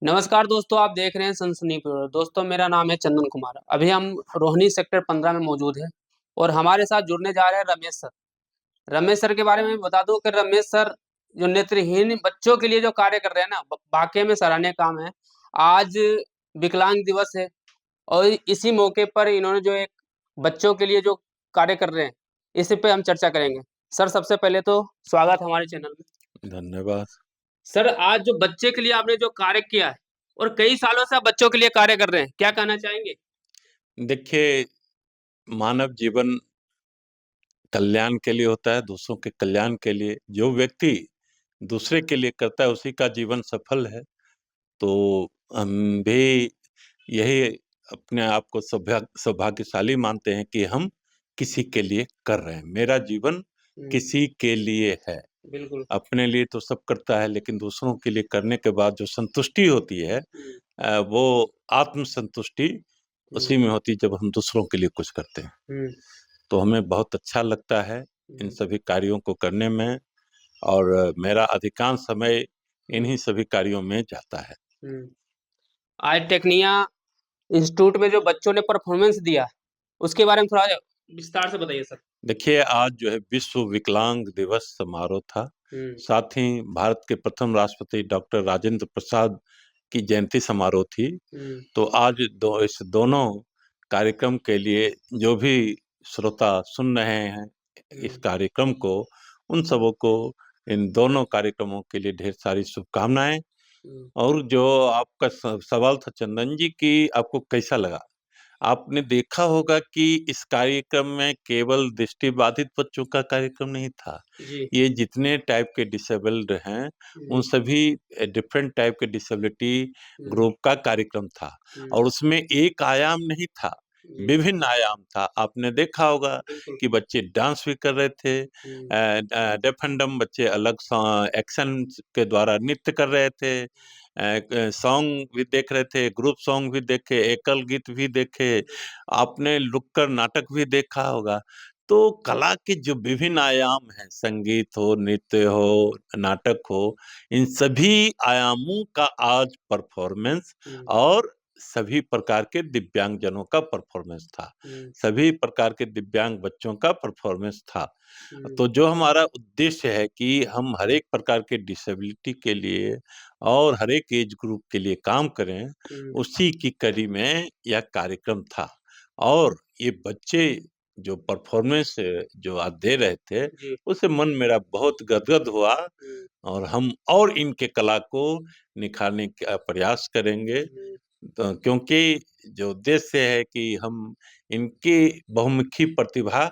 नमस्कार दोस्तों, आप देख रहे हैं सनसनी प्योर। दोस्तों, मेरा नाम है चंदन कुमार। अभी हम रोहिणी सेक्टर 15 में मौजूद हैं और हमारे साथ जुड़ने जा रहे हैं रमेश सर। रमेश सर के बारे में बता दूं कि रमेश सर जो नेत्रहीन बच्चों के लिए जो कार्य कर रहे हैं ना, वाकई में सराहनीय काम है। आज विकलांग दिवस है और इसी मौके पर इन्होंने जो एक बच्चों के लिए जो कार्य कर रहे हैं, इस पे हम चर्चा करेंगे। सर, सबसे पहले तो स्वागत हमारे चैनल में। धन्यवाद। सर, आज जो बच्चे के लिए आपने जो कार्य किया है और कई सालों से आप बच्चों के लिए कार्य कर रहे हैं, क्या कहना चाहेंगे? देखिए, मानव जीवन कल्याण के लिए होता है, दूसरों के कल्याण के लिए। जो व्यक्ति दूसरे के लिए करता है, उसी का जीवन सफल है। तो हम भी यही अपने आप को सौभाग्यशाली मानते हैं कि हम किसी के लिए कर रहे हैं। मेरा जीवन हुँ, किसी के लिए है। बिल्कुल। अपने लिए तो सब करता है, लेकिन दूसरों के लिए करने के बाद जो संतुष्टि होती है, हुँ, वो आत्म संतुष्टि हुँ, उसी में होती है जब हम दूसरों के लिए कुछ करते हैं। हुँ, तो हमें बहुत अच्छा लगता है इन हुँ, सभी कार्यों को करने में, और मेरा अधिकांश समय हुँ, इन्हीं सभी कार्यों में जाता है। हुँ। आज टेक्निया इंस्टीट्यूट में जो बच्चों ने परफॉर्मेंस दिया, उसके बारे में थोड़ा विस्तार से बताइए सर? देखिए, आज जो है विश्व विकलांग दिवस समारोह था। हुँ, साथ ही भारत के प्रथम राष्ट्रपति डॉक्टर राजेंद्र प्रसाद की जयंती समारोह थी। हुँ, तो आज इस दोनों कार्यक्रम के लिए जो भी श्रोता सुन रहे हैं इस हुँ, कार्यक्रम को, उन सबों को इन दोनों कार्यक्रमों के लिए ढेर सारी शुभकामनाएँ। हुँ, और जो आपका सवाल था चंदन जी कि आपको कैसा लगा? आपने देखा होगा कि इस कार्यक्रम में केवल दृष्टिबाधित बच्चों का कार्यक्रम नहीं था। जी, ये जितने टाइप के डिसेबल्ड हैं, उन जी, सभी डिफरेंट टाइप के डिसेबिलिटी हुँ, ग्रुप का कार्यक्रम था, हुँ, और उसमें एक आयाम नहीं था, जी, विभिन्न आयाम था। आपने देखा होगा बिल्कुल। कि बच्चे डांस भी कर रहे थे, हुँ, डेफ एंड डम्ब बच्चे अलग एक्शन के द्वारा नृत्य कर रहे थे, सॉन्ग भी देख रहे थे, ग्रुप सॉन्ग भी देखे, एकल गीत भी देखे, आपने नुक्कड़ नाटक भी देखा होगा। तो कला के जो विभिन्न आयाम हैं, संगीत हो, नृत्य हो, नाटक हो, इन सभी आयामों का आज परफॉर्मेंस, हुँ, और सभी प्रकार के दिव्यांगजनों का परफॉर्मेंस था। हुँ, सभी प्रकार के दिव्यांग बच्चों का परफॉर्मेंस था। हुँ, तो जो हमारा उद्देश्य है कि हम हर एक प्रकार के डिसेबिलिटी के लिए और हर एक एज ग्रुप के लिए काम करें, हुँ, उसी की कड़ी में यह कार्यक्रम था। और ये बच्चे जो परफॉर्मेंस जो आज दे रहे थे, जी, उससे मन मेरा बहुत गदगद हुआ, हुँ, और हम और इनके कला को निखारने का प्रयास करेंगे। हुँ, क्योंकि जो उद्देश्य है कि हम इनकी बहुमुखी प्रतिभा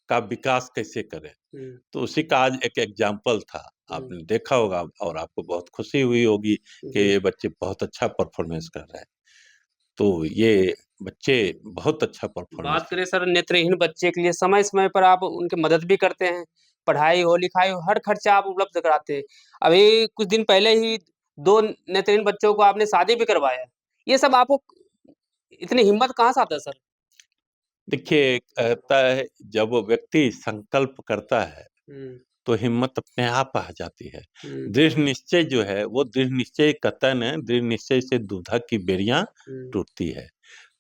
का विकास कैसे करें, हुँ, तो उसी का आज एक एग्जाम्पल था। हुँ, आपने देखा होगा और आपको बहुत खुशी हुई होगी कि जी। ये बच्चे बहुत अच्छा परफॉर्मेंस कर रहे हैं। तो ये बच्चे बहुत अच्छा परफॉर्मेंस। बात करें सर नेत्रहीन बच्चे के लिए समय-समय पर आप उनकी मदद भी करते हैं। पढ़ाई हो, लिखाई हो, हर खर्चा आप उपलब्ध कराते हैं। अभी कुछ दिन पहले ही 2 नेत्रहीन बच्चों को आपने शादी भी करवाया। ये सब आपको इतनी हिम्मत कहाँ से आता है सर? देखिए, कहता है जब वो व्यक्ति संकल्प करता है, हुँ, तो हिम्मत अपने आप आ जाती है। हुँ, दृढ़ निश्चय जो है, वो दृढ़ निश्चय कहता है ना, दृढ़ निश्चय से दुधा की बेरियाँ हुँ, टूटती है।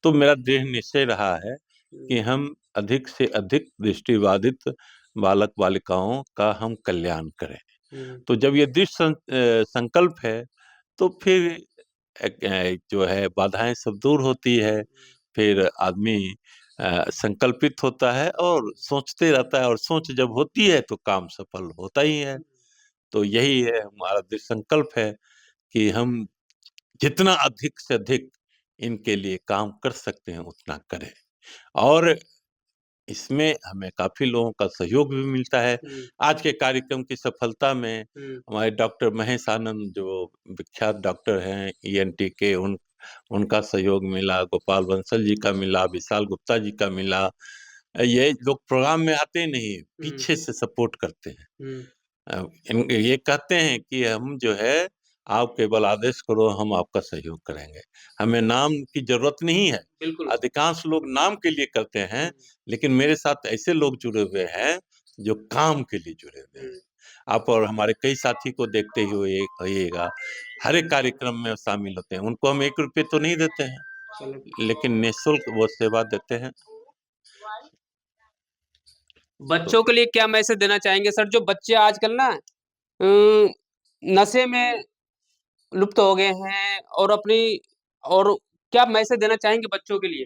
तो मेरा दृढ़ निश्चय रहा है कि हुँ, हम अधिक से अधिक दृष्टिबाधित बालक-बालिकाओं का हम कल्याण करें। हुँ, तो जब ये संकल्प है, तो फिर जो है बाधाएँ सब दूर होती है। फिर आदमी संकल्पित होता है और सोचते रहता है, और सोच जब होती है तो काम सफल होता ही है। तो यही है हमारा दृढ़ संकल्प है कि हम जितना अधिक से अधिक इनके लिए काम कर सकते हैं उतना करें। और इसमें हमें काफ़ी लोगों का सहयोग भी मिलता है। हुँ, आज के कार्यक्रम की सफलता में हुँ, हमारे डॉक्टर महेश आनंद जो विख्यात डॉक्टर हैं ईएनटी के, उनका सहयोग मिला, गोपाल बंसल जी का मिला, विशाल गुप्ता जी का मिला। ये लोग प्रोग्राम में आते नहीं, हुँ, पीछे से सपोर्ट करते हैं। हुँ, ये कहते हैं कि हम जो है, आप केवल आदेश करो, हम आपका सहयोग करेंगे। हमें नाम की ज़रूरत नहीं है। बिल्कुल। अधिकांश लोग नाम के लिए करते हैं, हुँ, लेकिन मेरे साथ ऐसे लोग जुड़े हुए हैं, जो काम के लिए जुड़े हुए हुँ, हैं। आप और हमारे कई साथी को देखते ही होइएगा, हर एक कार्यक्रम में शामिल होते हैं। उनको हम 1 रुपए तो नहीं देते हैं, लेकिन निःशुल्क वो सेवा देते हैं। बच्चों के लिए क्या मैसेज देना चाहेंगे सर, जो बच्चे आजकल ना नशे में लुप्त हो गए हैं और और क्या मैसेज देना चाहेंगे बच्चों के लिए?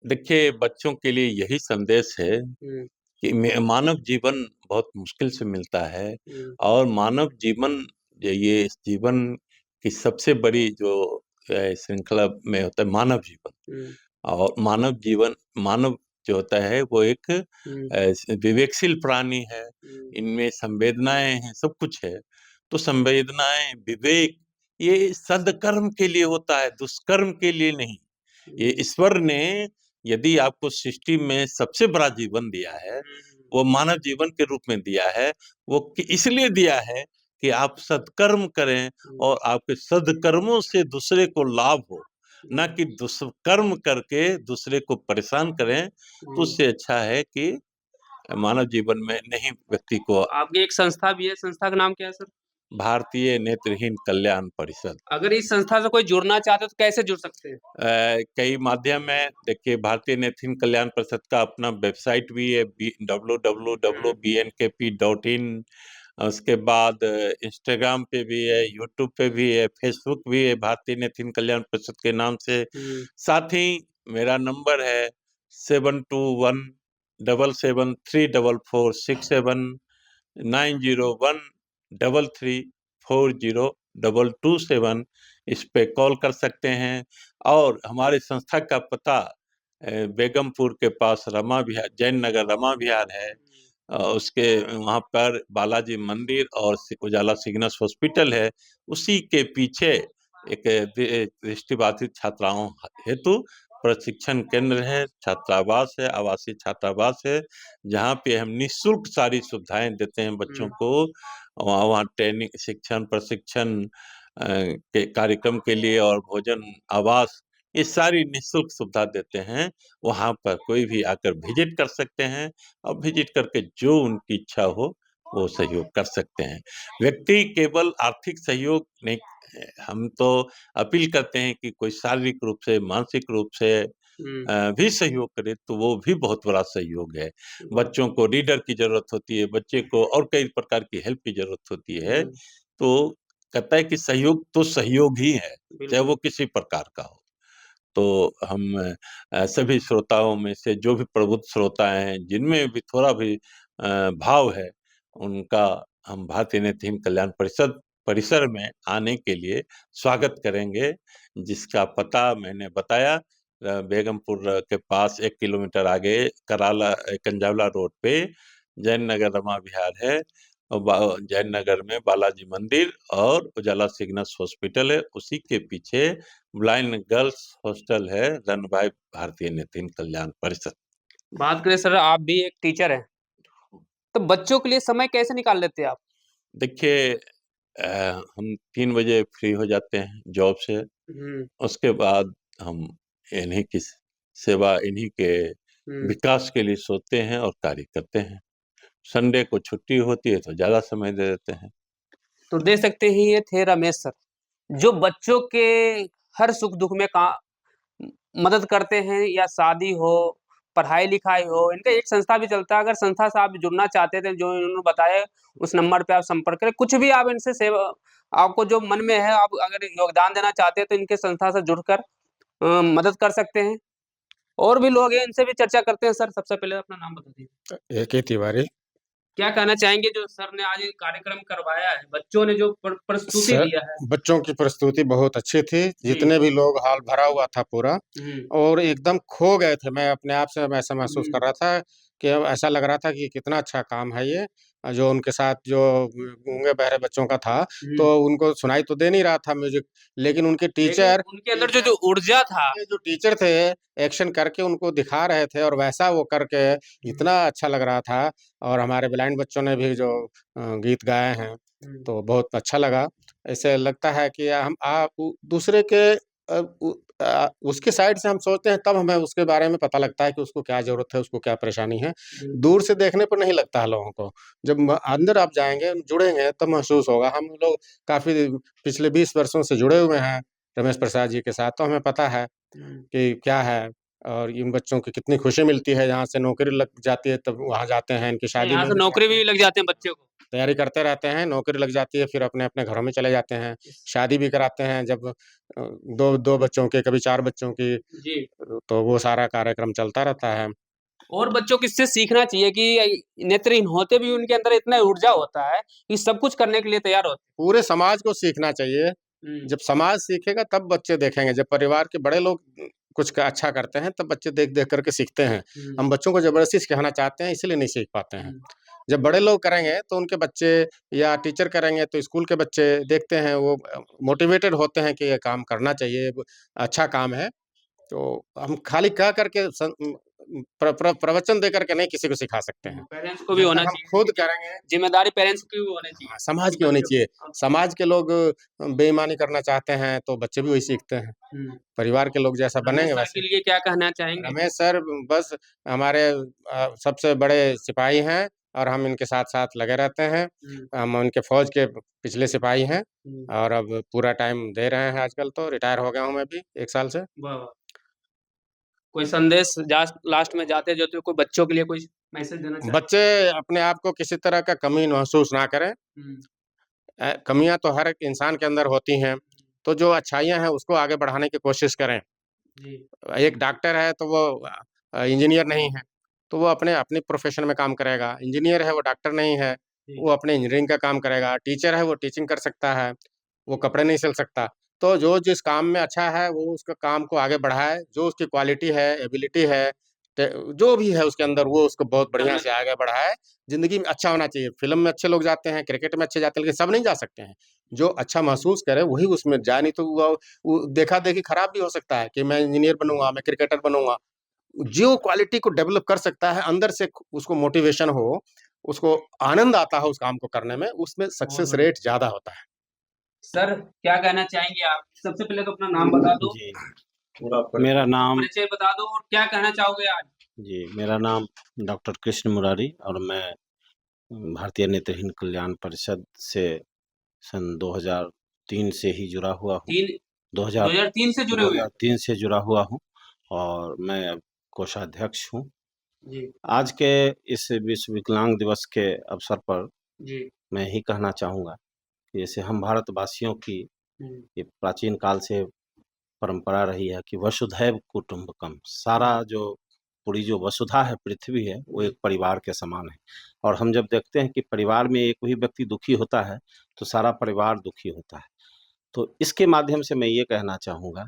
देखिए, बच्चों के लिए यही संदेश है हुँ, कि मानव जीवन बहुत मुश्किल से मिलता है हुँ, और मानव जीवन ये इस जीवन की सबसे बड़ी जो श्रृंखला में होता है मानव जीवन। हुँ, और मानव जो होता है वो एक हुँ, विवेकशील प्राणी है, हुँ, इनमें संवेदनाएँ हैं, सब कुछ है। तो संवेदनाएँ, विवेक ये सद्कर्म के लिए होता है, दुष्कर्म के लिए नहीं। ये हुँ, ईश्वर ने यदि आपको सृष्टि में सबसे बड़ा जीवन दिया है, हुँ, वो मानव जीवन के रूप में दिया है, वो इसलिए दिया है कि आप सत्कर्म करें हुँ, और आपके सद्कर्मों से दूसरे को लाभ हो, ना हुँ, कि दुष्कर्म करके दूसरे को परेशान करें, तो हुँ। उससे अच्छा है कि मानव जीवन में नहीं व्यक्ति को आपकी एक संस्था भी है, संस्था का नाम क्या है सर? भारतीय नेत्रहीन कल्याण परिषद। अगर इस संस्था से कोई जुड़ना चाहता है तो कैसे जुड़ सकते हैं? कई माध्यम है, देखिए भारतीय नेत्रहीन कल्याण परिषद का अपना वेबसाइट भी है हुँ, www.bnkp.in। उसके बाद इंस्टाग्राम पे भी है, यूट्यूब पे भी है, फेसबुक भी है भारतीय नेत्रहीन कल्याण परिषद के नाम से। हुँ, साथ ही मेरा नंबर है 7217734467 9013340227। इस पे कॉल कर सकते हैं और हमारी संस्था का पता बेगमपुर के पास रमा विहार जैन नगर रमा विहार है। उसके वहाँ पर बालाजी मंदिर और उजाला सिग्नस हॉस्पिटल है। उसी के पीछे एक दृष्टिबाधित छात्राओं हेतु प्रशिक्षण केंद्र है, छात्रावास है, आवासीय छात्रावास है, जहाँ पे हम निःशुल्क सारी सुविधाएँ देते हैं बच्चों हुँ, को। वहाँ वहाँ ट्रेनिंग, शिक्षण, प्रशिक्षण के कार्यक्रम के लिए और भोजन, आवास, ये सारी निःशुल्क सुविधा देते हैं। वहाँ पर कोई भी आकर विज़िट कर सकते हैं और विज़िट करके जो उनकी इच्छा हो, वो सहयोग कर सकते हैं। व्यक्ति केवल आर्थिक सहयोग नहीं, हम तो अपील करते हैं कि कोई शारीरिक रूप से, मानसिक रूप से हुँ, भी सहयोग करे तो वो भी बहुत बड़ा सहयोग है। वाह! बच्चों को रीडर की ज़रूरत होती है, बच्चे को और कई प्रकार की हेल्प की ज़रूरत होती है, हुँ, तो कहता है कि सहयोग तो सहयोग ही है, चाहे बिल्कुल। वो किसी प्रकार का हो। तो हम सभी श्रोताओं में से जो भी प्रबुद्ध श्रोता हैं, जिनमें भी थोड़ा भी भाव है, उनका हम भारतीय नेत्रहीन कल्याण परिषद परिसर में आने के लिए स्वागत करेंगे, जिसका पता मैंने बताया। बेगमपुर के पास 1 किलोमीटर आगे कंजावला रोड पे जैन नगर रमा विहार है। जैन नगर में बालाजी मंदिर और उजाला सिग्नस हॉस्पिटल है, उसी के पीछे ब्लाइंड गर्ल्स हॉस्टल है, रन बाय भारतीय नेत्रहीन कल्याण परिषद। बात करें सर, आप भी एक टीचर हैं, तो बच्चों के लिए समय कैसे निकाल लेते हैं आप? देखिए, हम 3 बजे फ्री हो जाते हैं जॉब से, हुँ, उसके बाद हम इन्हीं की सेवा, इन्हीं के हुँ। विकास के लिए सोचते हैं और कार्य करते हैं। संडे को छुट्टी होती है तो ज़्यादा समय दे देते हैं। तो देख सकते हैं ये थे रमेश सर, जो बच्चों के हर सुख-दुःख में मदद करते हैं या शादी हो, पढ़ाई-लिखाई हो, इनका एक संस्था भी चलता है। अगर संस्था से आप जुड़ना चाहते थे, जो इन्होंने बताया, उस नंबर पे आप संपर्क करें। कुछ भी आप इनसे सेवा आपको जो मन में है, आप अगर योगदान देना चाहते हैं, तो इनके संस्था से जुड़कर मदद कर सकते हैं। और भी लोग हैं, इनसे भी चर्चा करते हैं। सर, सबसे पहले अपना नाम बता दीजिए। ए के तिवारी। क्या कहना चाहेंगे जो सर ने आज ये कार्यक्रम करवाया है, बच्चों ने जो प्रस्तुति सर, दिया है? बच्चों की प्रस्तुति बहुत अच्छी थी, जी। जितने भी लोग हॉल भरा हुआ था पूरा हुँ, और एकदम खो गए थे। मैं अपने आप से ऐसा महसूस हुँ, कर रहा था कि अब ऐसा लग रहा था कि कितना अच्छा काम है ये। जो उनके साथ जो गूंगे-बहरे बच्चों का था, हुँ। तो उनको सुनाई तो दे नहीं रहा था म्यूज़िक, लेकिन उनके लेकिन टीचर उनके अंदर जो ऊर्जा था। उनके जो टीचर थे, एक्शन करके उनको दिखा रहे थे और वैसा वो करके हुँ, इतना अच्छा लग रहा था और हमारे ब्लाइंड बच्चों ने भी जो गीत गाए हैं, हुँ, तो बहुत अच्छा लगा। ऐसे लगता है कि हम आप दूसरे के उसके साइड से हम सोचते हैं तब हमें उसके बारे में पता लगता है कि उसको क्या ज़रूरत है, उसको क्या परेशानी है। जी। दूर से देखने पर नहीं लगता है लोगों को। जब म अंदर आप जाएँगे, जुड़ेंगे तब महसूस होगा। हम लोग काफ़ी पिछले 20 वर्षों से जुड़े हुए हैं रमेश प्रसाद जी के साथ, तो हमें पता है कि क्या है और इन बच्चों की कितनी खुशी मिलती है, यहाँ से नौकरी लग जाती है तब वहाँ जाते हैं, इनकी शादी यहाँ में से भी नौकरी जाते हैं। भी लग जाते हैं बच्चों को। तैयारी करते रहते हैं, नौकरी लग जाती है, फिर अपने-अपने घरों में चले जाते हैं। शादी भी कराते हैं जब 2 बच्चों की, कभी 4 बच्चों की, जी। तो वो सारा कार्यक्रम चलता रहता है। और बच्चों को इससे सीखना चाहिए कि नेत्रहीन होते भी उनके अंदर इतना ऊर्जा होता है कि सब कुछ करने के लिए तैयार होते पूरे समाज को सीखना चाहिए। हैं। जब समाज सीखेगा तब बच्चे देखेंगे। जब परिवार के बड़े लोग कुछ क अच्छा करते हैं तब बच्चे देख-देख कर के सीखते हैं। हुँ, हम बच्चों को ज़बरदस्ती सिखाना चाहते हैं इसलिए नहीं सीख पाते हैं। हुँ। जब बड़े लोग करेंगे तो उनके बच्चे या टीचर करेंगे तो स्कूल के बच्चे देखते हैं वो मोटिवेटेड होते हैं कि ये काम करना चाहिए, अच्छा काम है। तो हम खाली कह कर के प्रवचन दे कर के नहीं किसी को सिखा सकते हैं। पेरेंट्स को भी जब होना तक हम चाहिए खुद कि करेंगे ज़िम्मेदारी पेरेंट्स की भी होनी चाहिए हाँ, समाज कि की होनी बच्चों चाहिए। को समाज के लोग बेईमानी करना चाहते हैं तो बच्चे भी वही सीखते हैं। हुँ। परिवार के लोग जैसा रमेश बनेंगे सर वैसे के लिए क्या कहना चाहेंगे? रमेश सर बस हमारे सबसे बड़े सिपाही हैं और हम इनके साथ-साथ लगे रहते हैं। हुँ, हम उनके फ़ौज के पिछले सिपाही हैं हुँ। और अब पूरा टाइम दे रहे हैं आजकल तो रिटायर हो गया हूँ मैं भी 1 साल से। वाह, वाह! कोई संदेश लास्ट में जाते जो तो कोई बच्चों के लिए कोई मैसेज देना चाहें? बच्चे अपने आप को किसी तरह का कमी महसूस ना करें। हुँ, कमियाँ तो हर एक इंसान के अंदर होती हैं, तो जो अच्छाइयाँ हैं उसको आगे बढ़ाने की कोशिश करें। जी, एक डॉक्टर है तो वो इंजीनियर नहीं है, तो वो अपनी प्रोफ़ेशन में काम करेगा। इंजीनियर है वो डॉक्टर नहीं है, जी। वो अपने इंजीनियरिंग का काम करेगा। टीचर है वो टीचिंग कर सकता है, वो कपड़े नहीं सिल सकता। तो जो जिस काम में अच्छा है वो उसका काम को आगे बढ़ाए, जो उसकी क्वालिटी है, एबिलिटी है, ट जो भी है उसके अंदर वो उसको बहुत बढ़िया करना से चाहिए। आगे बढ़ाए। ज़िंदगी में अच्छा होना चाहिए। फ़िल्म में अच्छे लोग जाते हैं, क्रिकेट में अच्छे जाते हैं, लेकिन सब नहीं जा सकते हैं। जो अच्छा महसूस करे वही उसमें जाए, नहीं तो वो देखा-देखी खराब भी हो सकता है कि मैं इंजीनियर बनूँगा, मैं क्रिकेटर बनूँगा। जो क्वालिटी को डेवलप कर सकता है, अंदर से उसको मोटिवेशन हो, उसको आनंद आता है उस काम को करने में, उसमें बहुत सक्सेस बढ़िया। रेट ज़्यादा होता है। सर, क्या कहना चाहेंगे आप? सबसे पहले तो अपना नाम बता दो, जी, मेरा नाम परिचय बता दो और क्या कहना चाहोगे आज? जी, मेरा नाम डॉक्टर कृष्ण मुरारी और मैं भारतीय नेत्रहीन कल्याण परिषद से सन 2003 से ही जुड़ा हुआ हूँ। 3 2000 2003 से जुड़े हुए हैं? 2003 से जुड़ा हुआ हूँ और मैं कोषाध्यक्ष हूँ। जी, आज के इस विश्व विकलांग दिवस के अवसर पर जी। मैं यही कहना चाहूँगा कि जैसे हम भारतवासियों की हुँ, ये प्राचीन काल से परंपरा रही है कि वसुधैव कुटुंबकम सारा जो पूरी जो वसुधा है पृथ्वी है वो एक परिवार के समान है और हम जब देखते हैं कि परिवार में एक भी व्यक्ति दुखी होता है तो सारा परिवार दुखी होता है। तो इसके माध्यम से मैं ये कहना चाहूँगा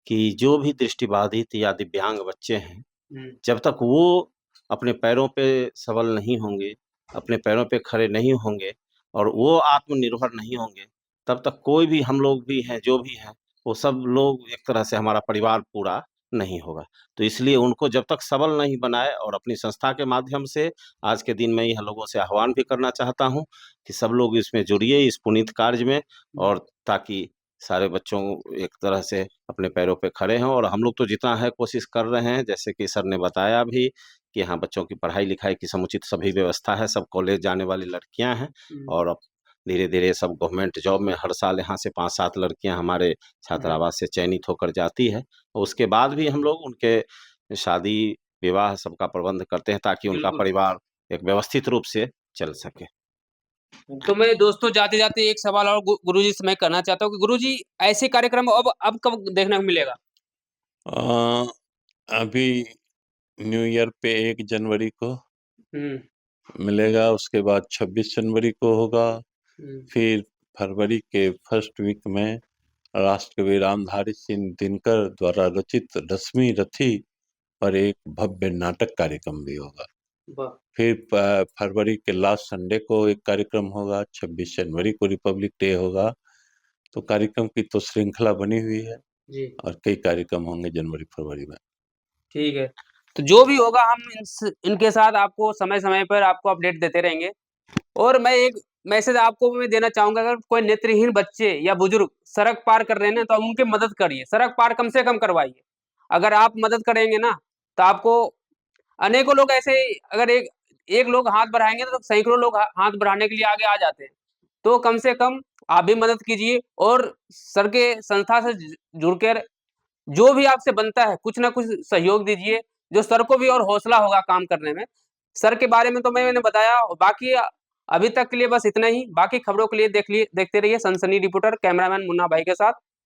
कि जो भी दृष्टिबाधित या दिव्यांग बच्चे हैं, हुँ, जब तक वो अपने पैरों पे सबल नहीं होंगे, अपने पैरों पे खड़े नहीं होंगे और वो आत्मनिर्भर नहीं होंगे, तब तक कोई भी हम लोग भी हैं, जो भी हैं, वो सब लोग एक तरह से हमारा परिवार पूरा नहीं होगा। तो इसलिए उनको जब तक सबल नहीं बनाए और अपनी संस्था के माध्यम से आज के दिन मैं यह लोगों से आह्वान भी करना चाहता हूँ कि सब लोग इसमें जुड़िए इस पुनीत कार्य में और ताकि सारे बच्चों एक तरह से अपने पैरों पे खड़े हों और हम लोग तो जितना है कोशिश कर रहे हैं, जैसे कि सर ने बताया भी कि यहाँ बच्चों की पढ़ाई-लिखाई की समुचित सभी व्यवस्था है, सब कॉलेज जाने वाली लड़कियाँ हैं हुँ, और अब धीरे-धीरे सब गवर्नमेंट जॉब में हर साल यहाँ से 5-7 लड़कियाँ हमारे हुँ, छात्रावास से चयनित होकर जाती है। और उसके बाद भी हम लोग उनके शादी, विवाह सबका प्रबंध करते हैं ताकि उनका बिल्कुल। परिवार एक व्यवस्थित रूप से चल सके। तो मैं दोस्तों जाते-जाते एक सवाल और गुरुजी से मैं करना चाहता हूँ कि गुरुजी ऐसे कार्यक्रम अब कब देखने को मिलेगा? अ, अभी न्यू ईयर पे 1 जनवरी को हुँ, मिलेगा, उसके बाद 26 जनवरी को होगा, हुँ, फिर फरवरी के फर्स्ट वीक में राष्ट्रकवि रामधारी सिंह दिनकर द्वारा रचित रश्मि रथी पर एक भव्य नाटक कार्यक्रम भी होगा। वाह! फिर फरवरी के लास्ट संडे को एक कार्यक्रम होगा, 26 जनवरी को रिपब्लिक डे होगा। तो कार्यक्रम की तो श्रृंखला बनी हुई है जी, और कई कार्यक्रम होंगे जनवरी-फरवरी में। ठीक है। तो जो भी होगा हम इनके साथ आपको समय-समय पर आपको अपडेट देते रहेंगे और मैं एक मैसेज आपको मैं देना चाहूंगा, अगर कोई नेत्रहीन बच्चे या बुजुर्ग सड़क पार कर रहे हैं ना, तो उनकी मदद करिए, सड़क पार कम से कम करवाइए। अगर आप मदद करेंगे ना, तो आपको अनेकों लोग ऐसे, अगर एक लोग हाथ बढ़ाएंगे तो सैकड़ों लोग हाथ बढ़ाने के लिए आगे आ जाते हैं। तो कम से कम आप भी मदद कीजिए, और सर के संस्था से जुड़कर जो भी आपसे बनता है कुछ ना कुछ सहयोग दीजिए, जो सर को भी और हौसला होगा काम करने में। सर के बारे में तो मैंने बताया, और बाकी अभी तक के लिए बस इतना ही। बाकी खबरों के लिए देखते रहिए सनसनी रिपोर्टर कैमरामैन मुन्ना भाई के साथ।